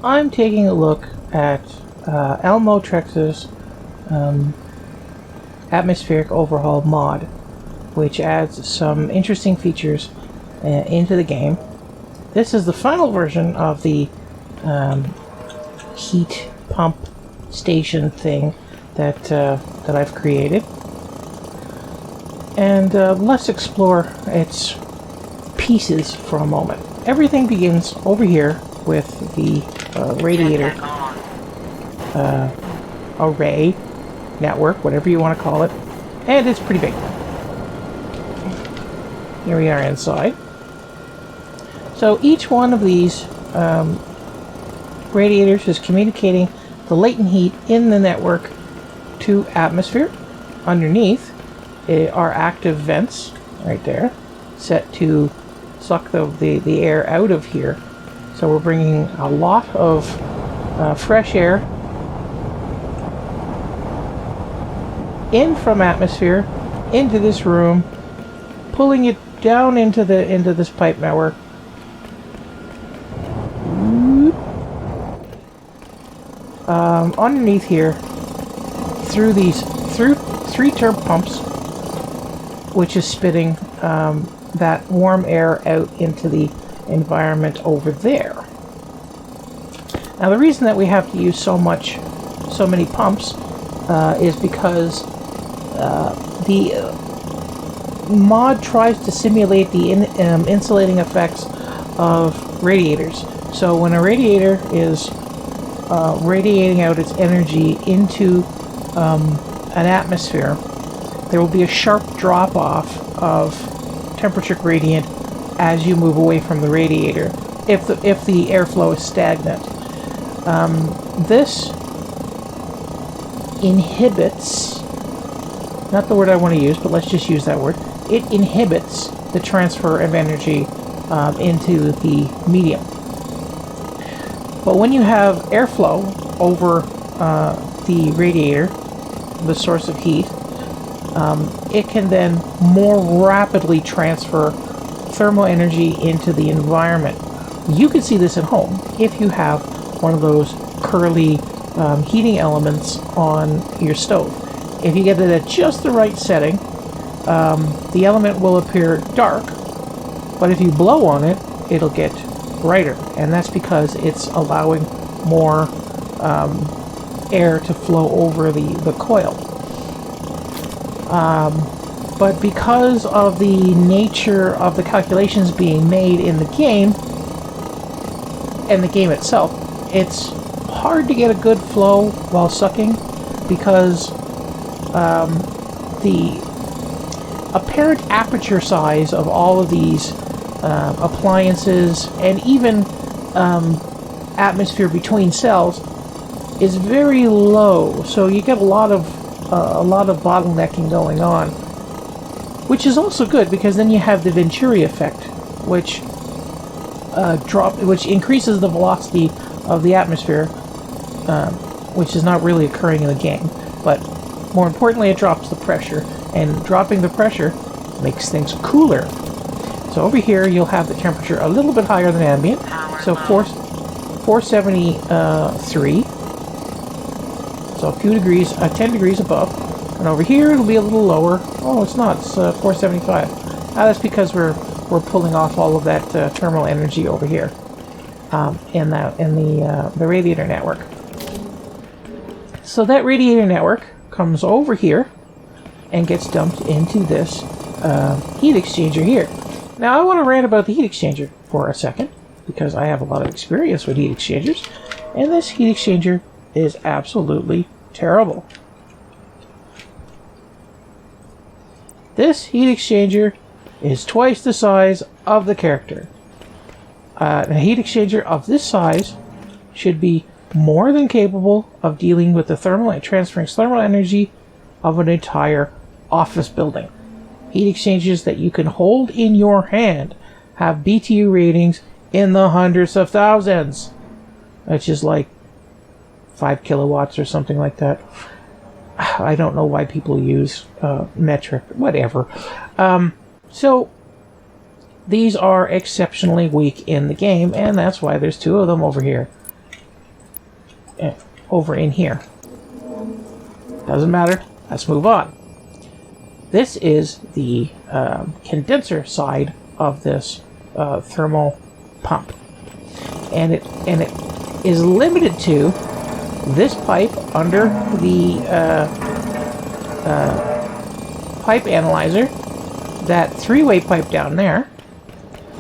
I'm taking a look at Elmotrix's atmospheric overhaul mod, which adds some interesting features into the game. This is the final version of the heat pump station thing that I've created, and let's explore its pieces for a moment. Everything begins over here with the radiator array network, whatever you want to call it, and it's pretty big. Here we are inside. So each one of these radiators is communicating the latent heat in the network to atmosphere. Underneath are active vents right there, set to suck the air out of here. So we're bringing a lot of fresh air in from atmosphere into this room, pulling it down into this pipe network. Underneath here, through 3 turb pumps, which is spitting that warm air out into the environment over there. Now the reason that we have to use so many pumps is because the mod tries to simulate the insulating effects of radiators. So when a radiator is radiating out its energy into an atmosphere, there will be a sharp drop-off of temperature gradient as you move away from the radiator, if the airflow is stagnant. This inhibits, not the word I want to use, but let's just use that word, it inhibits the transfer of energy into the medium. But when you have airflow over the radiator, the source of heat, it can then more rapidly transfer thermal energy into the environment. You can see this at home if you have one of those curly heating elements on your stove. If you get it at just the right setting, the element will appear dark, but if you blow on it, it'll get brighter, and that's because it's allowing more air to flow over the coil. But because of the nature of the calculations being made in the game, and the game itself, it's hard to get a good flow while sucking, because the apparent aperture size of all of these appliances and even atmosphere between cells is very low, so you get a lot of bottlenecking going on, which is also good because then you have the Venturi effect, which increases the velocity of the atmosphere, which is not really occurring in the game, but more importantly, it drops the pressure, and dropping the pressure makes things cooler. So over here, you'll have the temperature a little bit higher than ambient, so 473, so a few degrees, 10 degrees above. And over here, it'll be a little lower. Oh, it's not. It's 475. That's because we're pulling off all of that thermal energy over here in the radiator network. So that radiator network comes over here and gets dumped into this heat exchanger here. Now I want to rant about the heat exchanger for a second, because I have a lot of experience with heat exchangers, and this heat exchanger is absolutely terrible. This heat exchanger is twice the size of the character. A heat exchanger of this size should be more than capable of dealing with the transferring thermal energy of an entire office building. Heat exchangers that you can hold in your hand have BTU ratings in the hundreds of thousands, which is like 5 kilowatts or something like that. I don't know why people use metric, whatever. So these are exceptionally weak in the game, and that's why there's 2 of them over here. over in here. Doesn't matter. Let's move on. This is the condenser side of this thermal pump, and it is limited to this pipe under the pipe analyzer, that three-way pipe down there,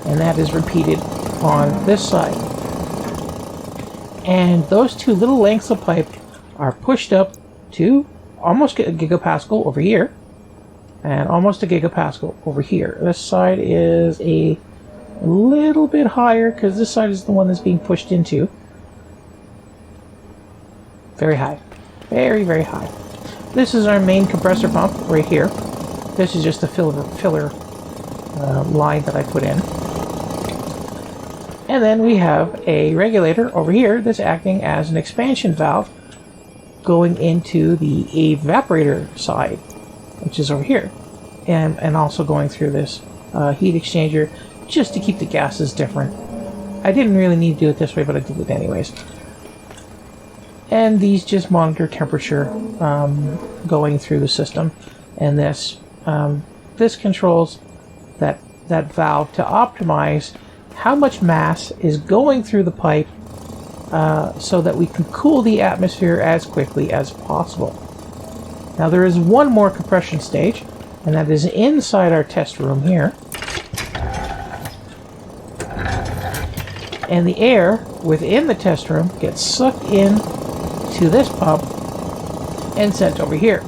and that is repeated on this side. And those two little lengths of pipe are pushed up to almost a gigapascal over here, and almost a gigapascal over here. This side is a little bit higher because this side is the one that's being pushed into. Very high. Very, very high. This is our main compressor pump right here. This is just a filler line that I put in. And then we have a regulator over here that's acting as an expansion valve going into the evaporator side, which is over here. And also going through this heat exchanger just to keep the gases different. I didn't really need to do it this way, but I did it anyways. And these just monitor temperature going through the system. And this controls that valve to optimize how much mass is going through the pipe so that we can cool the atmosphere as quickly as possible. Now there is one more compression stage, and that is inside our test room here. And the air within the test room gets sucked in to this pump and sent over here.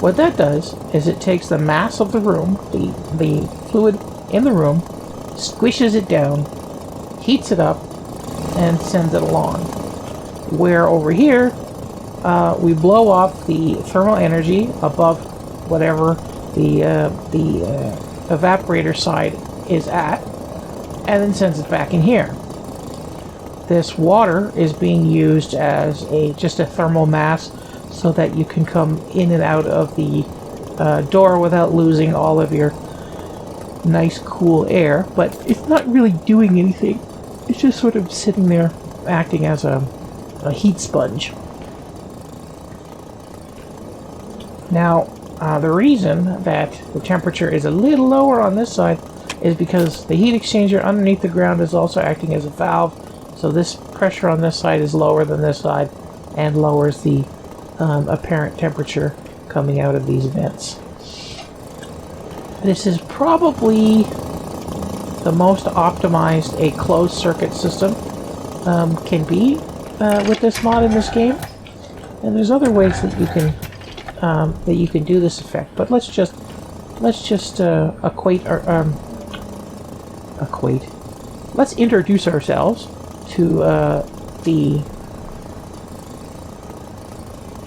What that does is it takes the mass of the room, the fluid in the room, squishes it down, heats it up, and sends it along. Where over here, we blow off the thermal energy above whatever the evaporator side is at, and then sends it back in here. This water is being used as just a thermal mass so that you can come in and out of the door without losing all of your nice cool air, but it's not really doing anything. It's just sort of sitting there acting as a heat sponge. Now, the reason that the temperature is a little lower on this side is because the heat exchanger underneath the ground is also acting as a valve, so this pressure on this side is lower than this side and lowers the apparent temperature coming out of these vents. This is probably the most optimized a closed circuit system can be with this mod in this game. And there's other ways that you can do this effect, but let's just let's introduce ourselves to the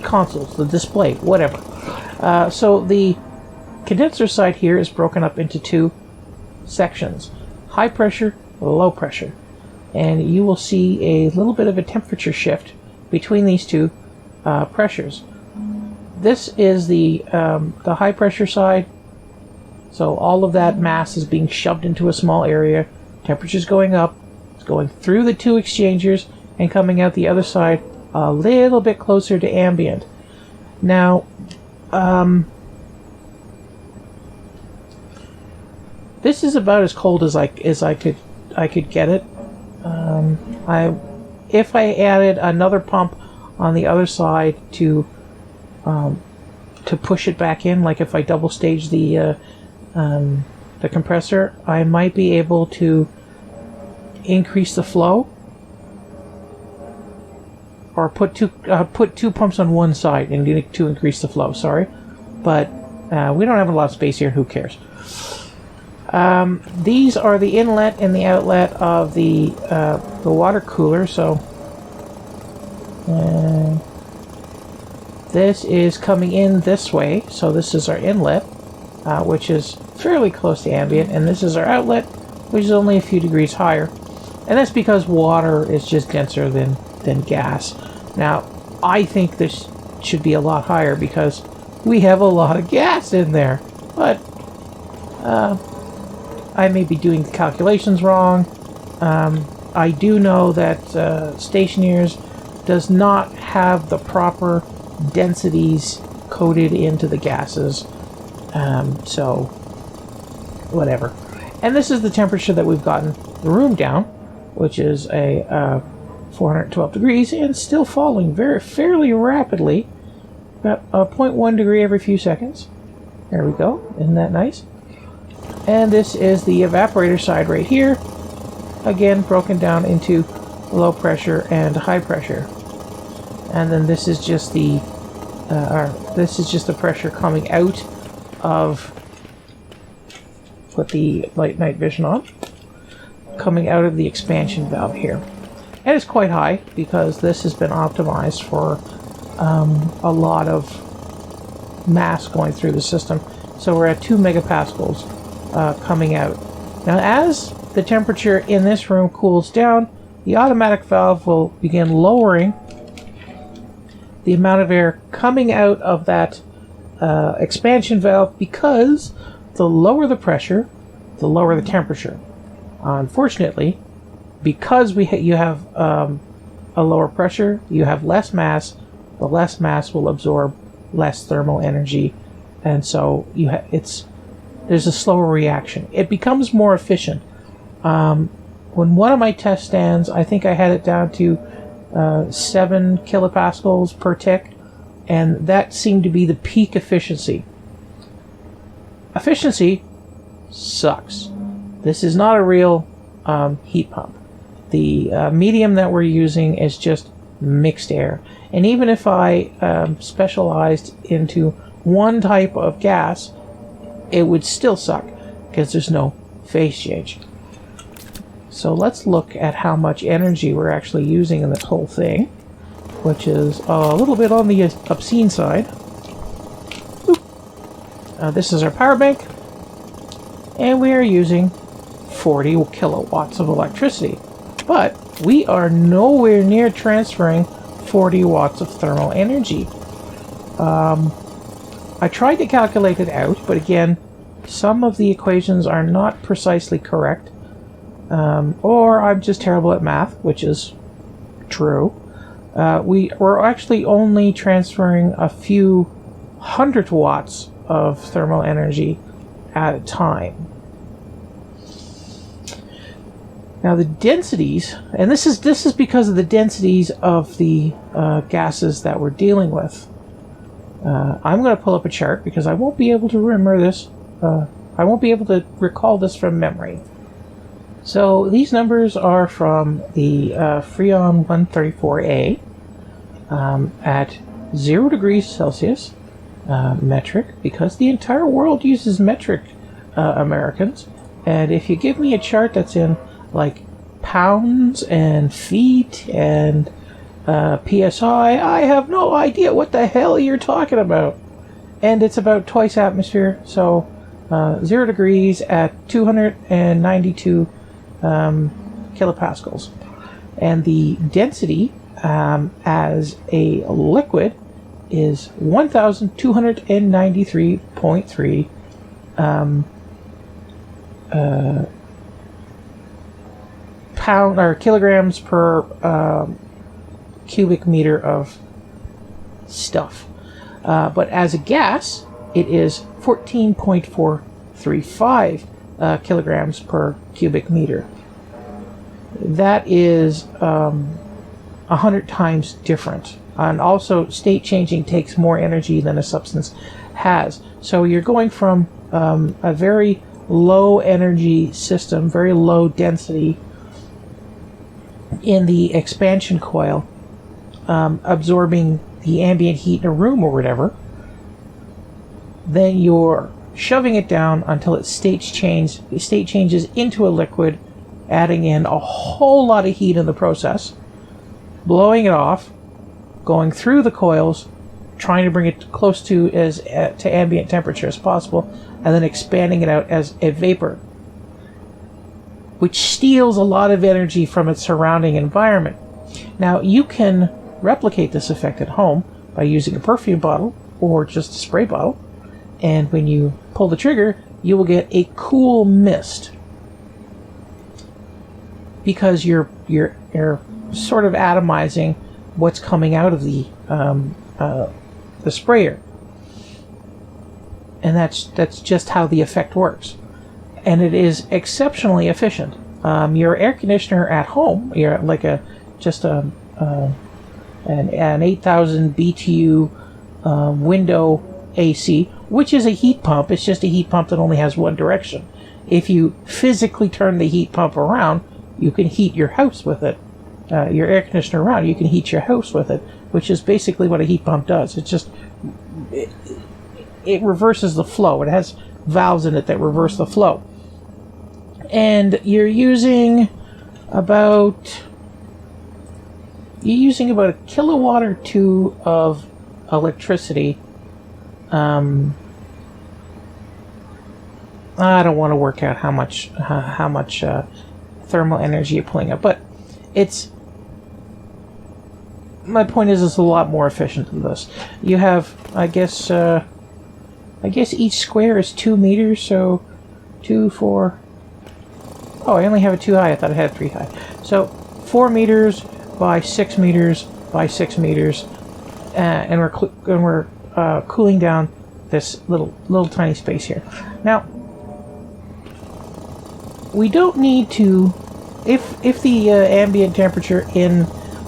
consoles, the display, whatever. So the condenser side here is broken up into two sections: high pressure, low pressure, and you will see a little bit of a temperature shift between these two pressures. This is the high pressure side, so all of that mass is being shoved into a small area. Temperature's going up, it's going through the two exchangers and coming out the other side a little bit closer to ambient. Now, this is about as cold as I could get it. If I added another pump on the other side to push it back in, like if I double stage the compressor, I might be able to increase the flow, or put two pumps on one side and to increase the flow. Sorry, but we don't have a lot of space here. Who cares? These are the inlet and the outlet of the water cooler. So this is coming in this way. So this is our inlet, which is fairly close to ambient, and this is our outlet, which is only a few degrees higher. And that's because water is just denser than gas. Now, I think this should be a lot higher because we have a lot of gas in there. But I may be doing the calculations wrong. I do know that Stationeers does not have the proper densities coded into the gases. So, whatever. And this is the temperature that we've gotten the room down, which is a 412 degrees, and still falling fairly rapidly. About a 0.1 degree every few seconds. There we go. Isn't that nice? And this is the evaporator side right here. Again, broken down into low pressure and high pressure. And then this is just the pressure coming out of, put the light night vision on, coming out of the expansion valve here. And it's quite high because this has been optimized for a lot of mass going through the system. So we're at 2 megapascals coming out. Now as the temperature in this room cools down, the automatic valve will begin lowering the amount of air coming out of that expansion valve, because the lower the pressure, the lower the temperature. Unfortunately, because you have a lower pressure, you have less mass. The less mass will absorb less thermal energy, and so there's a slower reaction. It becomes more efficient. When one of my test stands, I think I had it down to 7 kilopascals per tick, and that seemed to be the peak efficiency. Efficiency sucks. This is not a real heat pump. The medium that we're using is just mixed air. And even if I specialized into one type of gas, it would still suck because there's no phase change. So let's look at how much energy we're actually using in this whole thing, which is a little bit on the obscene side. This is our power bank, and we are using 40 kilowatts of electricity. But we are nowhere near transferring 40 watts of thermal energy. I tried to calculate it out, but again, some of the equations are not precisely correct. Or I'm just terrible at math, which is true. We're actually only transferring a few 100 watts of thermal energy at a time. Now the densities, and this is because of the densities of the gases that we're dealing with. I'm going to pull up a chart because I won't be able to remember this. I won't be able to recall this from memory. So these numbers are from the Freon 134A at 0 degrees Celsius, metric, because the entire world uses metric Americans. And if you give me a chart that's in like pounds and feet and PSI, I have no idea what the hell you're talking about. And it's about twice atmosphere, so 0 degrees at 292 kilopascals. And the density as a liquid is 1,293.3 pound or kilograms per cubic meter of stuff. But as a gas, it is 14.435 kilograms per cubic meter. That is 100 times different. And also, state changing takes more energy than a substance has. So you're going from a very low energy system, very low density in the expansion coil, absorbing the ambient heat in a room or whatever. Then you're shoving it down until it state changes into a liquid, adding in a whole lot of heat in the process, blowing it off, going through the coils, trying to bring it close to ambient temperature as possible, and then expanding it out as a vapor, which steals a lot of energy from its surrounding environment. Now, you can replicate this effect at home by using a perfume bottle or just a spray bottle, and when you pull the trigger, you will get a cool mist, because you're sort of atomizing what's coming out of the sprayer. And that's just how the effect works. And it is exceptionally efficient. Your air conditioner at home, you're like an 8,000 BTU window AC, which is a heat pump. It's just a heat pump that only has one direction. If you physically turn the heat pump around, you can heat your house with it. Your air conditioner around, you can heat your house with it, which is basically what a heat pump does. It reverses the flow. It has valves in it that reverse the flow. And you're using about a kilowatt or two of electricity. I don't want to work out how much thermal energy you're pulling up, but my point is it's a lot more efficient than this. You have, I guess each square is 2 meters, so 2, 4. Oh, I only have it 2 high. I thought I had 3 high. So 4 meters by 6 meters by 6 meters, and we're cooling down this little tiny space here. Now, we don't need to. If the ambient temperature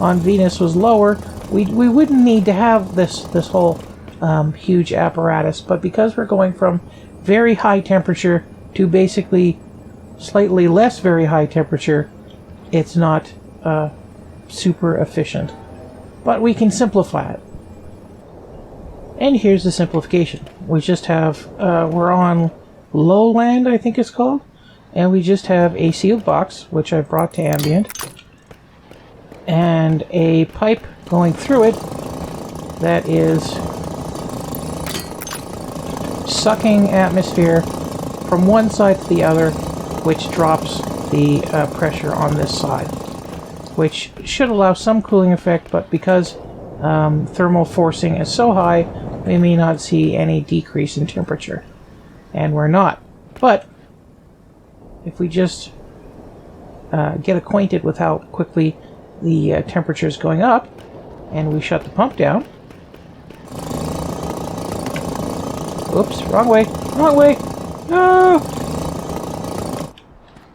on Venus was lower, we wouldn't need to have this whole huge apparatus. But because we're going from very high temperature to basically slightly less very high temperature, it's not super efficient. But we can simplify it. And here's the simplification. We just have, we're on lowland, I think it's called. And we just have a sealed box, which I brought to ambient, and a pipe going through it that is sucking atmosphere from one side to the other, which drops the pressure on this side, which should allow some cooling effect, but because thermal forcing is so high, we may not see any decrease in temperature. And we're not. But if we just get acquainted with how quickly the temperature is going up, and we shut the pump down. Oops, wrong way, wrong way. No!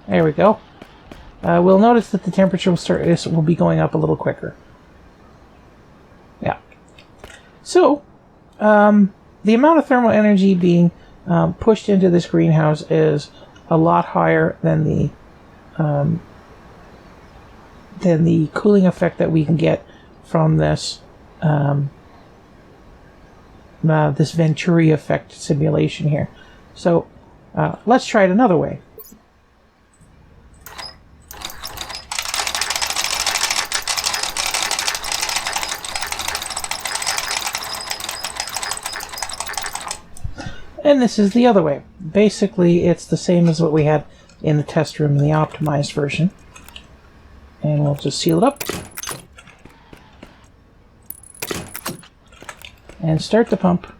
There we go. We'll notice that the temperature will be going up a little quicker. Yeah. So, the amount of thermal energy being pushed into this greenhouse is a lot higher than the cooling effect that we can get from this this Venturi effect simulation here. So let's try it another way. And this is the other way. Basically, it's the same as what we had in the test room in the optimized version. And we'll just seal it up. And start the pump.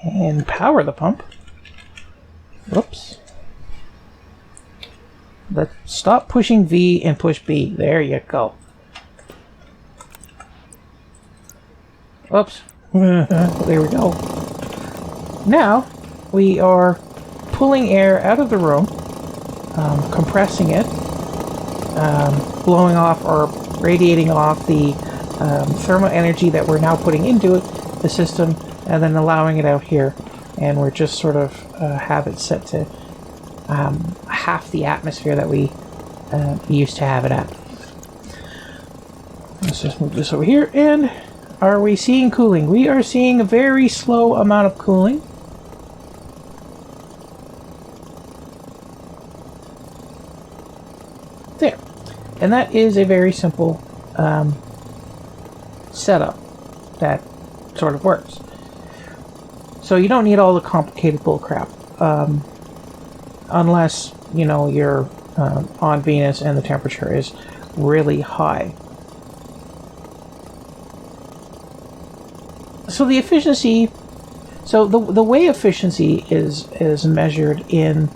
And power the pump. Whoops. Let's stop pushing V and push B. There you go. Oops. There we go. Now we are pulling air out of the room, compressing it, blowing off or radiating off the thermal energy that we're now putting into it, the system, and then allowing it out here. And we're just sort of have it set to half the atmosphere that we used to have it at. Let's just move this over here. And are we seeing cooling? We are seeing a very slow amount of cooling. There. And that is a very simple setup that sort of works. So you don't need all the complicated bull crap. Unless, you know, you're on Venus and the temperature is really high. So the efficiency, so the way efficiency is measured in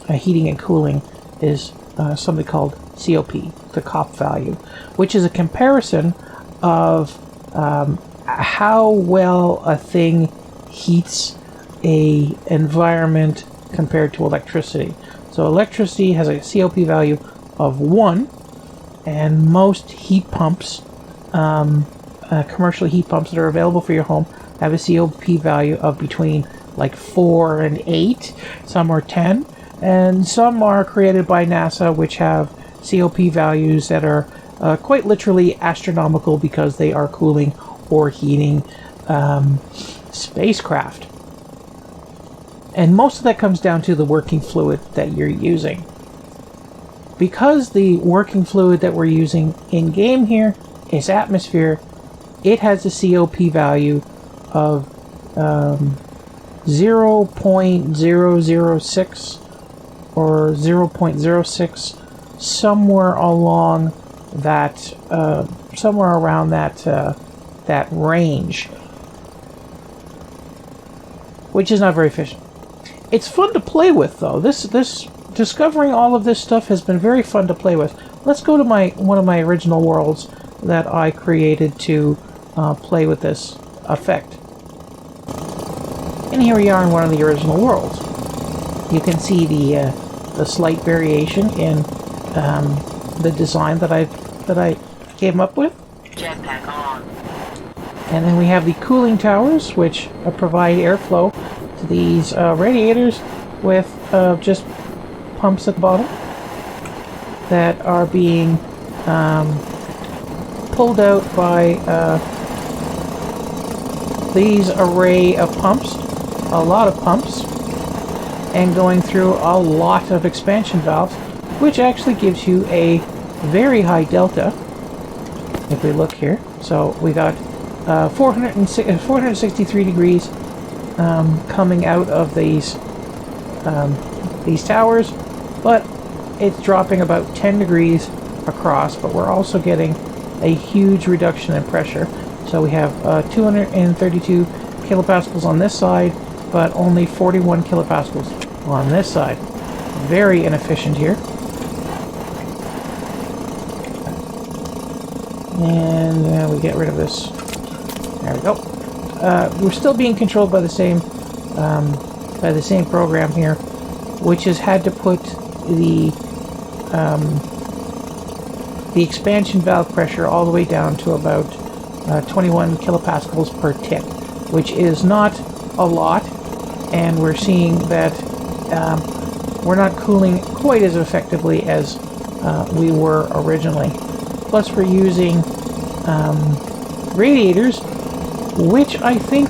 heating and cooling is something called COP, the COP value, which is a comparison of how well a thing heats a environment compared to electricity. So electricity has a COP value of 1, and most heat pumps, commercial heat pumps that are available for your home, have a COP value of between like 4 and 8, some are 10, and some are created by NASA, which have COP values that are quite literally astronomical because they are cooling or heating spacecraft. And most of that comes down to the working fluid that you're using. Because the working fluid that we're using in game here is atmosphere, it has a COP value of 0.006 or 0.06, somewhere along that, somewhere around that range, which is not very efficient. It's fun to play with, though. This discovering all of this stuff has been very fun to play with. Let's go to one of my original worlds that I created to play with this effect. And here we are in one of the original worlds. You can see the slight variation in the design that I came up with. Jetpack on. And then we have the cooling towers, which provide airflow to these radiators with just pumps at the bottom that are being pulled out by these array of pumps, a lot of pumps, and going through a lot of expansion valves, which actually gives you a very high delta. If we look here, so we got 463 degrees coming out of these towers, but it's dropping about 10 degrees across, but we're also getting a huge reduction in pressure. So we have 232 kilopascals on this side, but only 41 kilopascals on this side. Very inefficient here. And we get rid of this. There we go. We're still being controlled by the same program here, which has had to put the expansion valve pressure all the way down to about 21 kilopascals per tick, which is not a lot, and we're seeing that we're not cooling quite as effectively as we were originally. Plus we're using radiators, which I think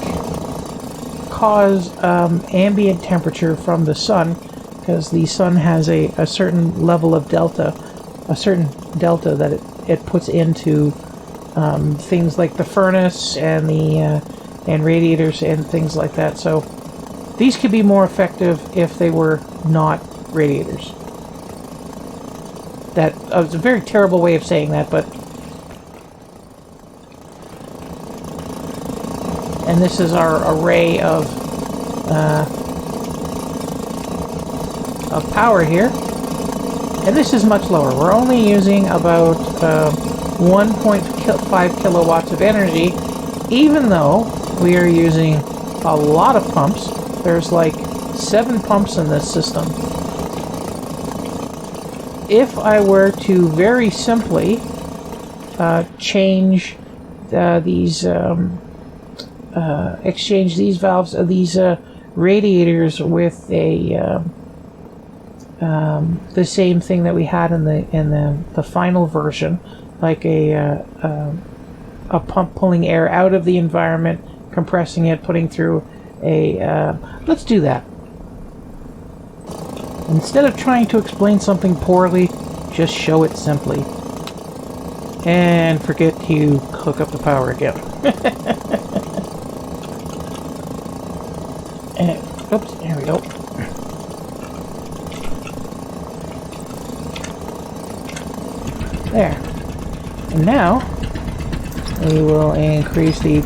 cause ambient temperature from the sun, because the sun has a certain level of delta, a certain delta that it puts into things like the furnace and the radiators and things like that. So these could be more effective if they were not radiators. That was a very terrible way of saying that, but and this is our array of power here, and this is much lower. We're only using about 1.5 kilowatts of energy, even though we are using a lot of pumps. There's like 7 pumps in this system. If I were to very simply change these exchange these valves, these radiators with the same thing that we had in the final version, like a pump pulling air out of the environment, compressing it, putting through a let's do that. Instead of trying to explain something poorly, just show it simply. And forget to hook up the power again. And, oops, there we go. There. And now, we will increase the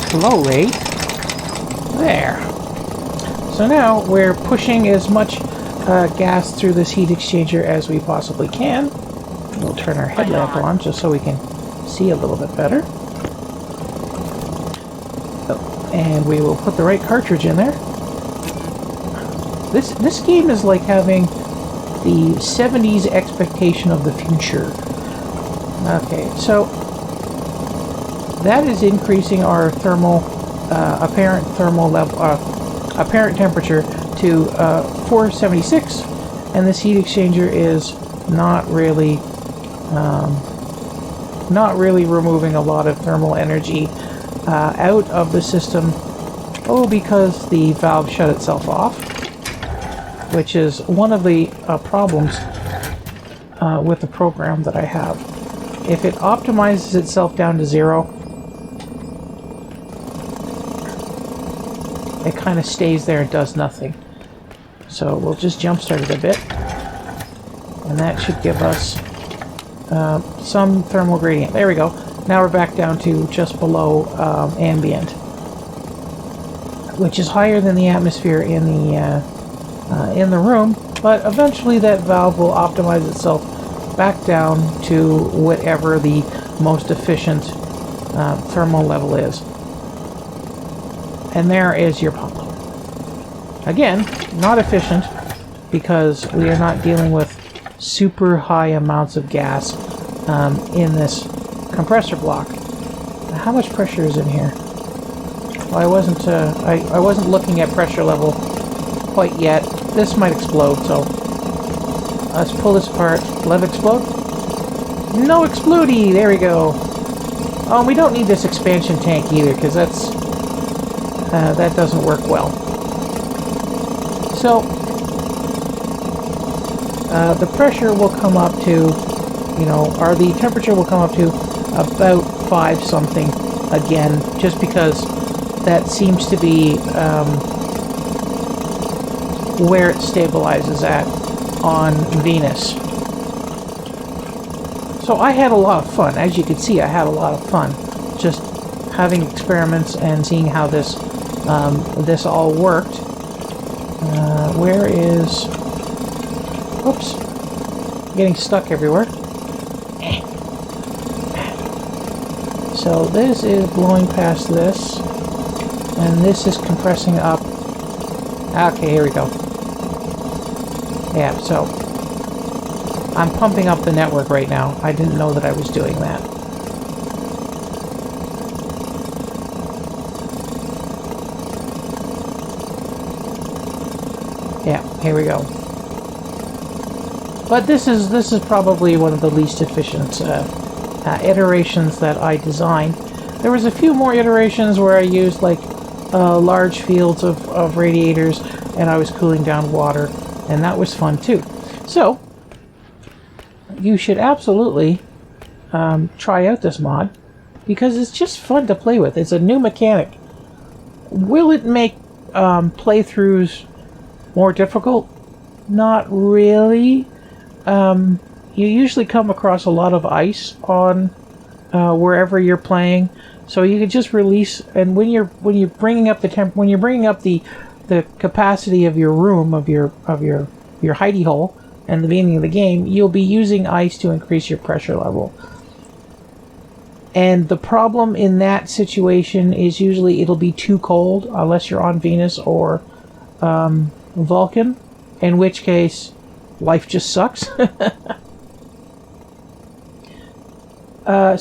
flow rate There. So now we're pushing as much gas through this heat exchanger as we possibly can. We'll turn our headlamp on just so we can see a little bit better. Oh, and we will put the right cartridge in there. This game is like having the 70s expectation of the future. Okay, so that is increasing our apparent thermal level, apparent temperature to 476, and this heat exchanger is not really removing a lot of thermal energy out of the system. Oh, because the valve shut itself off, which is one of the problems with the program that I have. If it optimizes itself down to 0, it kind of stays there and does nothing. So we'll just jumpstart it a bit, and that should give us some thermal gradient. There we go. Now we're back down to just below ambient, which is higher than the atmosphere in the room. But eventually that valve will optimize itself back down to whatever the most efficient thermal level is. And there is your pump. Again, not efficient because we are not dealing with super high amounts of gas in this compressor block. Now, how much pressure is in here? Well, I wasn't looking at pressure level quite yet. This might explode, so let's pull this apart. Let it explode. No explodey! There we go. Oh, we don't need this expansion tank either, because that doesn't work well. So the pressure will come up to, or the temperature will come up to about 5 something again, just because that seems to be where it stabilizes at on Venus. So I had a lot of fun. As you can see, I had a lot of fun just having experiments and seeing how this all worked. Where is... Oops. Getting stuck everywhere. So this is blowing past this, and this is compressing up. Okay, here we go. Yeah, so I'm pumping up the network right now. I didn't know that I was doing that. Yeah, here we go. But this is probably one of the least efficient iterations that I designed. There was a few more iterations where I used like large fields of radiators, and I was cooling down water, and that was fun too. So you should absolutely try out this mod, because it's just fun to play with. It's a new mechanic. Will it make playthroughs more difficult? Not really. You usually come across a lot of ice on wherever you're playing, so you could just release. And when you're bringing up the capacity of your room, of your hidey hole, and the beginning of the game, you'll be using ice to increase your pressure level. And the problem in that situation is usually it'll be too cold, unless you're on Venus or Vulcan, in which case life just sucks.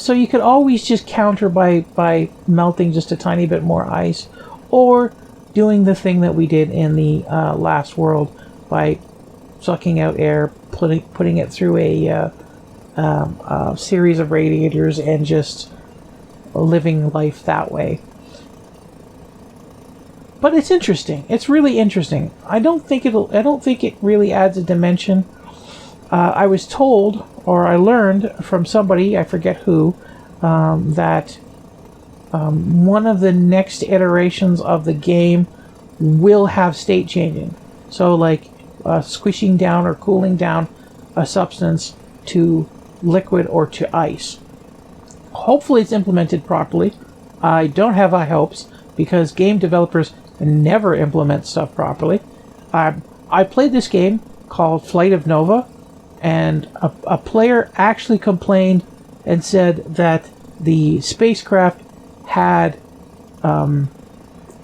So you could always just counter by melting just a tiny bit more ice, or doing the thing that we did in the last world by sucking out air, putting it through a series of radiators, and just living life that way. But it's interesting. It's really interesting. I don't think it really adds a dimension. I was told, or I learned from somebody, I forget who, that one of the next iterations of the game will have state changing. So like squishing down or cooling down a substance to liquid or to ice. Hopefully it's implemented properly. I don't have high hopes, because game developers never implement stuff properly. I played this game called Flight of Nova, and a player actually complained and said that the spacecraft had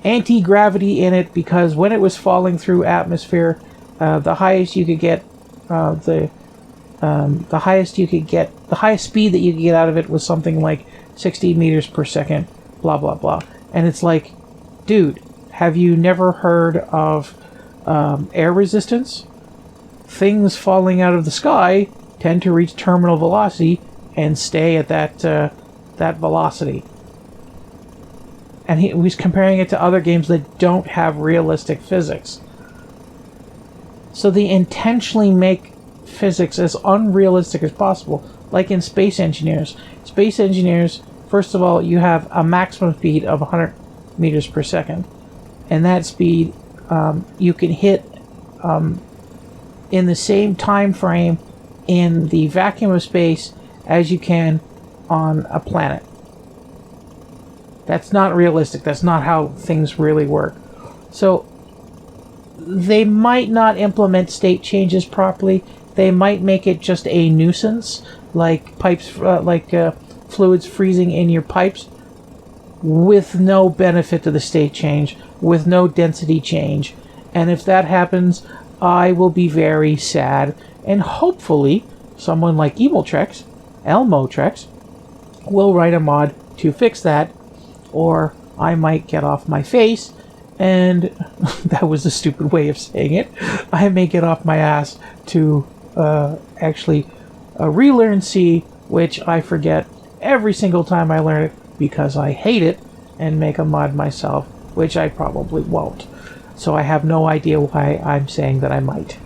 anti-gravity in it because when it was falling through atmosphere, the highest you could get, the highest speed that you could get out of it was something like 60 meters per second, blah blah blah. And it's like, dude, have you never heard of air resistance? Things falling out of the sky tend to reach terminal velocity and stay at that velocity. And he was comparing it to other games that don't have realistic physics. So they intentionally make physics as unrealistic as possible, like in Space Engineers. Space Engineers, first of all, you have a maximum speed of 100 meters per second. And that speed you can hit in the same time frame in the vacuum of space as you can on a planet. That's not realistic. That's not how things really work. So they might not implement state changes properly. They might make it just a nuisance, like fluids freezing in your pipes, with no benefit to the state change, with no density change. And if that happens, I will be very sad. And hopefully, someone like Elmotrix will write a mod to fix that, or I might get off my face, and that was a stupid way of saying it. I may get off my ass to actually relearn C, which I forget every single time I learn it because I hate it, and make a mod myself, which I probably won't. So I have no idea why I'm saying that I might.